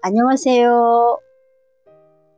안녕하세요.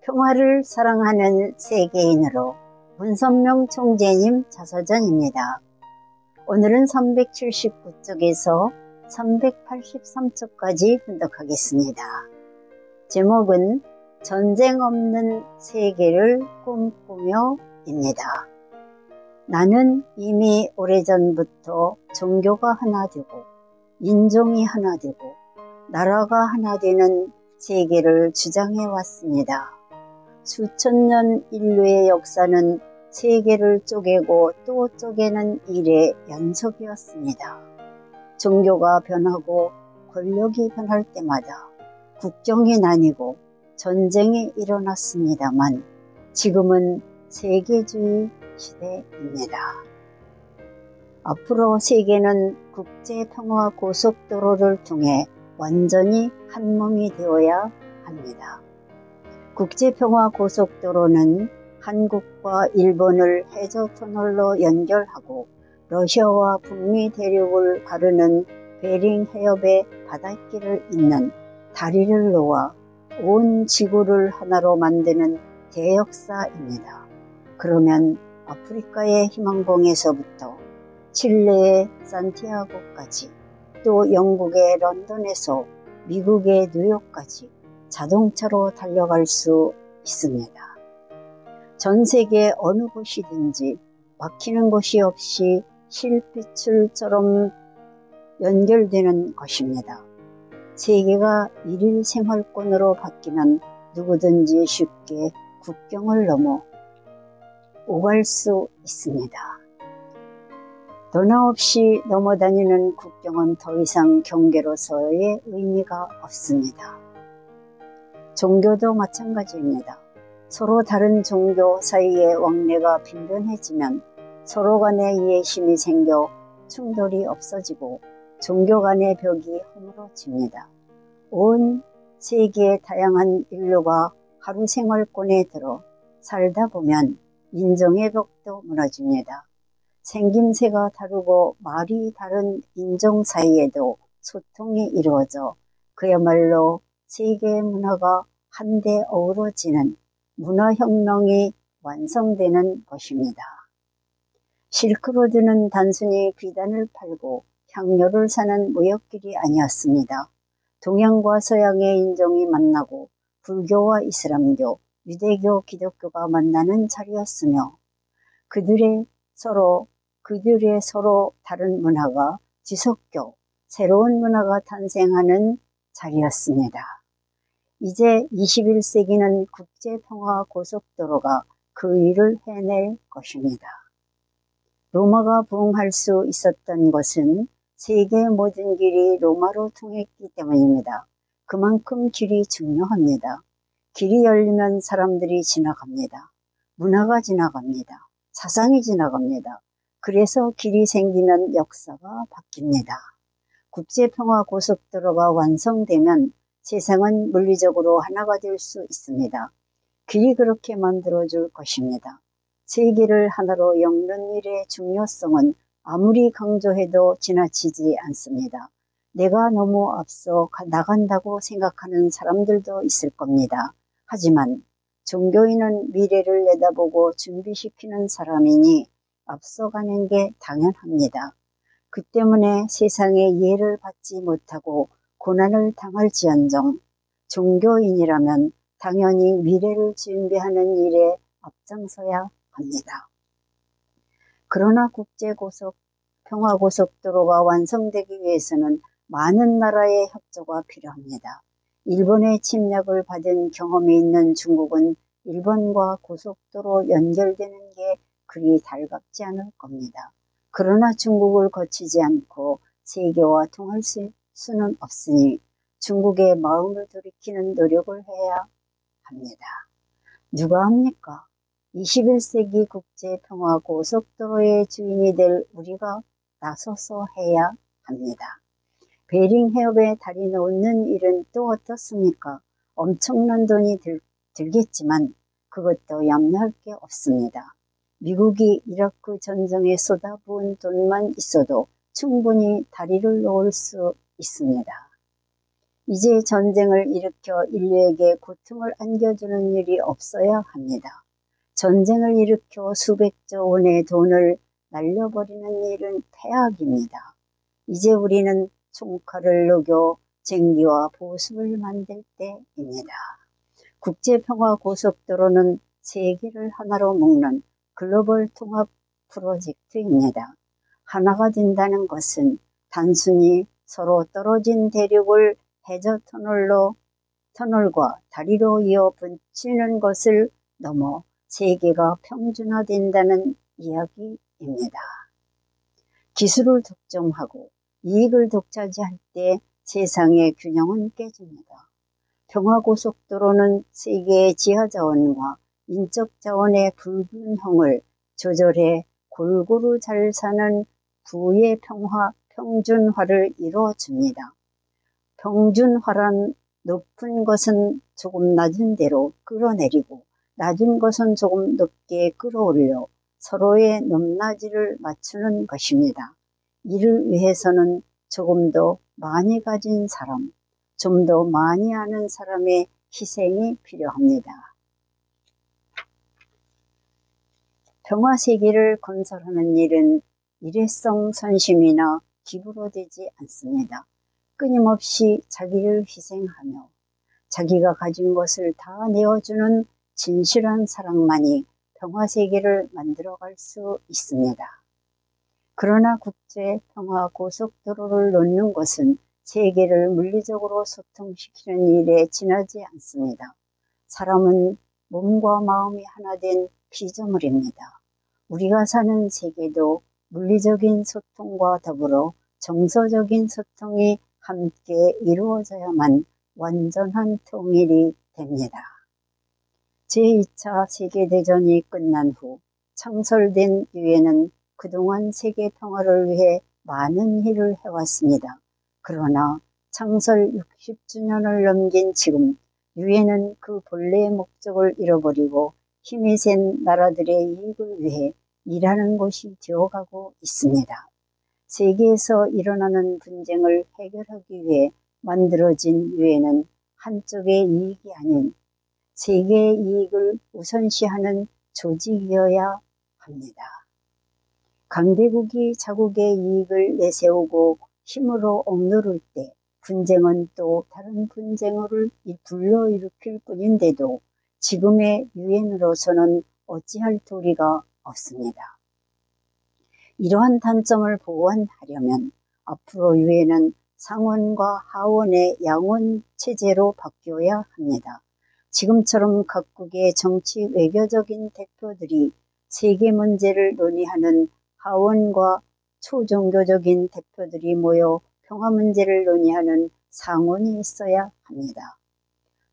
평화를 사랑하는 세계인으로 문선명 총재님 자서전입니다. 오늘은 379쪽에서 383쪽까지 분독하겠습니다. 제목은 전쟁 없는 세계를 꿈꾸며 입니다. 나는 이미 오래전부터 종교가 하나 되고 인종이 하나 되고 나라가 하나 되는 세계를 주장해 왔습니다. 수천 년 인류의 역사는 세계를 쪼개고 또 쪼개는 일의 연속이었습니다. 종교가 변하고 권력이 변할 때마다 국경이 나뉘고 전쟁이 일어났습니다만 지금은 세계주의 시대입니다. 앞으로 세계는 국제평화고속도로를 통해 완전히 한몸이 되어야 합니다. 국제평화고속도로는 한국과 일본을 해저터널로 연결하고 러시아와 북미 대륙을 가르는 베링 해협의 바닷길을 잇는 다리를 놓아 온 지구를 하나로 만드는 대역사입니다. 그러면 아프리카의 희망봉에서부터 칠레의 산티아고까지 또 영국의 런던에서 미국의 뉴욕까지 자동차로 달려갈 수 있습니다. 전 세계 어느 곳이든지 막히는 곳이 없이 실핏줄처럼 연결되는 것입니다. 세계가 일일 생활권으로 바뀌면 누구든지 쉽게 국경을 넘어 오갈 수 있습니다. 너나 없이 넘어다니는 국경은 더 이상 경계로서의 의미가 없습니다. 종교도 마찬가지입니다. 서로 다른 종교 사이의 왕래가 빈번해지면 서로 간의 이해심이 생겨 충돌이 없어지고 종교 간의 벽이 허물어집니다. 온 세계의 다양한 인류가 하루 생활권에 들어 살다 보면 인종의 벽도 무너집니다. 생김새가 다르고 말이 다른 인종 사이에도 소통이 이루어져 그야말로 세계의 문화가 한데 어우러지는 문화혁명이 완성되는 것입니다. 실크로드는 단순히 귀단을 팔고 향료를 사는 무역길이 아니었습니다. 동양과 서양의 인종이 만나고 불교와 이슬람교, 유대교, 기독교가 만나는 자리였으며 그들의 서로 다른 문화가 지속교, 새로운 문화가 탄생하는 자리였습니다. 이제 21세기는 국제평화고속도로가 그 일을 해낼 것입니다. 로마가 부흥할 수 있었던 것은 세계의 모든 길이 로마로 통했기 때문입니다. 그만큼 길이 중요합니다. 길이 열리면 사람들이 지나갑니다. 문화가 지나갑니다. 사상이 지나갑니다. 그래서 길이 생기면 역사가 바뀝니다. 국제평화고속도로가 완성되면 세상은 물리적으로 하나가 될 수 있습니다. 길이 그렇게 만들어줄 것입니다. 세계를 하나로 엮는 일의 중요성은 아무리 강조해도 지나치지 않습니다. 내가 너무 앞서 나간다고 생각하는 사람들도 있을 겁니다. 하지만 종교인은 미래를 내다보고 준비시키는 사람이니 앞서가는 게 당연합니다. 그 때문에 세상의 이해를 받지 못하고 고난을 당할지언정 종교인이라면 당연히 미래를 준비하는 일에 앞장서야 합니다. 그러나 국제평화고속도로가 완성되기 위해서는 많은 나라의 협조가 필요합니다. 일본의 침략을 받은 경험이 있는 중국은 일본과 고속도로 연결되는 게 그리 달갑지 않을 겁니다. 그러나 중국을 거치지 않고 세계와 통할 수는 없으니 중국의 마음을 돌이키는 노력을 해야 합니다. 누가 합니까? 21세기 국제평화고속도로의 주인이 될 우리가 나서서 해야 합니다. 베링 해협에 다리 놓는 일은 또 어떻습니까? 엄청난 돈이 들겠지만 그것도 염려할 게 없습니다. 미국이 이라크 전쟁에 쏟아부은 돈만 있어도 충분히 다리를 놓을 수 있습니다. 이제 전쟁을 일으켜 인류에게 고통을 안겨주는 일이 없어야 합니다. 전쟁을 일으켜 수백조 원의 돈을 날려버리는 일은 폐악입니다. 이제 우리는 총칼을 녹여 쟁기와 보습을 만들 때입니다. 국제평화고속도로는 세계를 하나로 묶는 글로벌 통합 프로젝트입니다. 하나가 된다는 것은 단순히 서로 떨어진 대륙을 해저 터널과 다리로 이어 붙이는 것을 넘어 세계가 평준화된다는 이야기입니다. 기술을 독점하고 이익을 독차지할 때 세상의 균형은 깨집니다. 평화고속도로는 세계의 지하자원과 인적자원의 불균형을 조절해 골고루 잘 사는 부의 평준화를 이루어줍니다. 평준화란 높은 것은 조금 낮은 대로 끌어내리고 낮은 것은 조금 높게 끌어올려 서로의 높낮이를 맞추는 것입니다. 이를 위해서는 조금 더 많이 가진 사람, 좀 더 많이 아는 사람의 희생이 필요합니다. 평화세계를 건설하는 일은 일회성 선심이나 기부로 되지 않습니다. 끊임없이 자기를 희생하며 자기가 가진 것을 다 내어주는 진실한 사랑만이 평화세계를 만들어갈 수 있습니다. 그러나 국제평화고속도로를 놓는 것은 세계를 물리적으로 소통시키는 일에 지나지 않습니다. 사람은 몸과 마음이 하나 된 피조물입니다. 우리가 사는 세계도 물리적인 소통과 더불어 정서적인 소통이 함께 이루어져야만 완전한 통일이 됩니다. 제2차 세계대전이 끝난 후 창설된 유엔은 그동안 세계 평화를 위해 많은 일을 해왔습니다. 그러나 창설 60주년을 넘긴 지금 유엔은 그 본래의 목적을 잃어버리고 힘이 센 나라들의 이익을 위해 일하는 곳이 되어가고 있습니다. 세계에서 일어나는 분쟁을 해결하기 위해 만들어진 유엔은 한쪽의 이익이 아닌 세계의 이익을 우선시하는 조직이어야 합니다. 강대국이 자국의 이익을 내세우고 힘으로 억누를 때 분쟁은 또 다른 분쟁을 불러일으킬 뿐인데도 지금의 유엔으로서는 어찌할 도리가 없습니다. 이러한 단점을 보완하려면 앞으로 유엔은 상원과 하원의 양원 체제로 바뀌어야 합니다. 지금처럼 각국의 정치 외교적인 대표들이 세계 문제를 논의하는 하원과 초종교적인 대표들이 모여 평화 문제를 논의하는 상원이 있어야 합니다.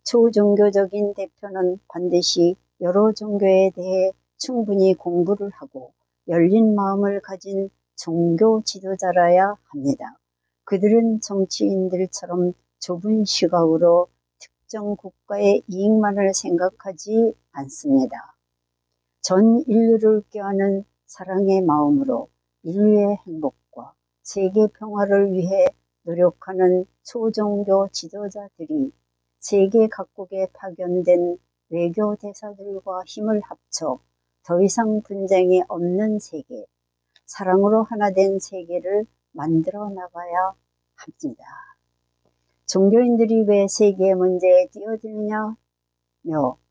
초종교적인 대표는 반드시 여러 종교에 대해 충분히 공부를 하고 열린 마음을 가진 종교 지도자라야 합니다. 그들은 정치인들처럼 좁은 시각으로 특정 국가의 이익만을 생각하지 않습니다. 전 인류를 껴안은 사랑의 마음으로 인류의 행복과 세계 평화를 위해 노력하는 초종교 지도자들이 세계 각국에 파견된 외교 대사들과 힘을 합쳐 더 이상 분쟁이 없는 세계, 사랑으로 하나 된 세계를 만들어 나가야 합니다. 종교인들이 왜 세계의 문제에 뛰어들냐며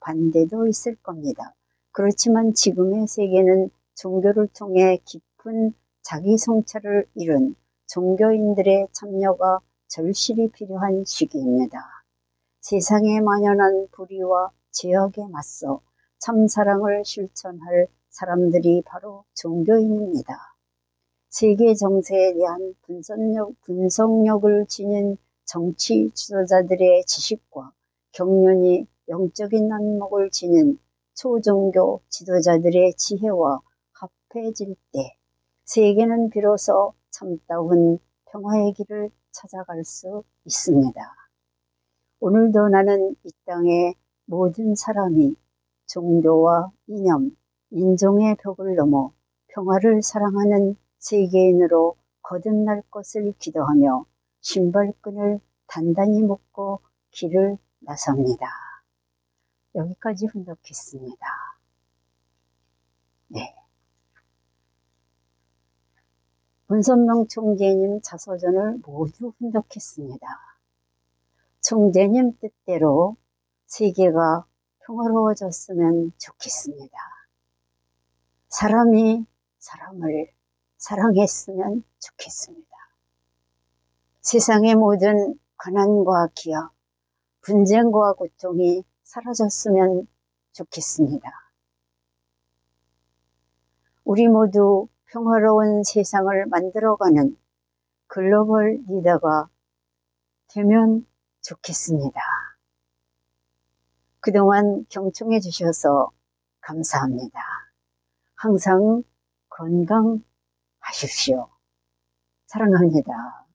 반대도 있을 겁니다. 그렇지만 지금의 세계는 종교를 통해 깊은 자기 성찰을 이룬 종교인들의 참여가 절실히 필요한 시기입니다. 세상에 만연한 불의와 죄악에 맞서 참사랑을 실천할 사람들이 바로 종교인입니다. 세계 정세에 대한 분석력을 지닌 정치 지도자들의 지식과 경륜이 영적인 안목을 지닌 초종교 지도자들의 지혜와 합해질 때 세계는 비로소 참다운 평화의 길을 찾아갈 수 있습니다. 오늘도 나는 이 땅의 모든 사람이 종교와 이념, 인종의 벽을 넘어 평화를 사랑하는 세계인으로 거듭날 것을 기도하며 신발끈을 단단히 묻고 길을 나섭니다. 여기까지 훈독했습니다. 네. 문선명 총재님 자서전을 모두 훈독했습니다. 총재님 뜻대로 세계가 평화로워졌으면 좋겠습니다. 사람이 사람을 사랑했으면 좋겠습니다. 세상의 모든 가난과 기아, 분쟁과 고통이 사라졌으면 좋겠습니다. 우리 모두 평화로운 세상을 만들어가는 글로벌 리더가 되면 좋겠습니다. 그동안 경청해 주셔서 감사합니다. 항상 건강하십시오. 사랑합니다.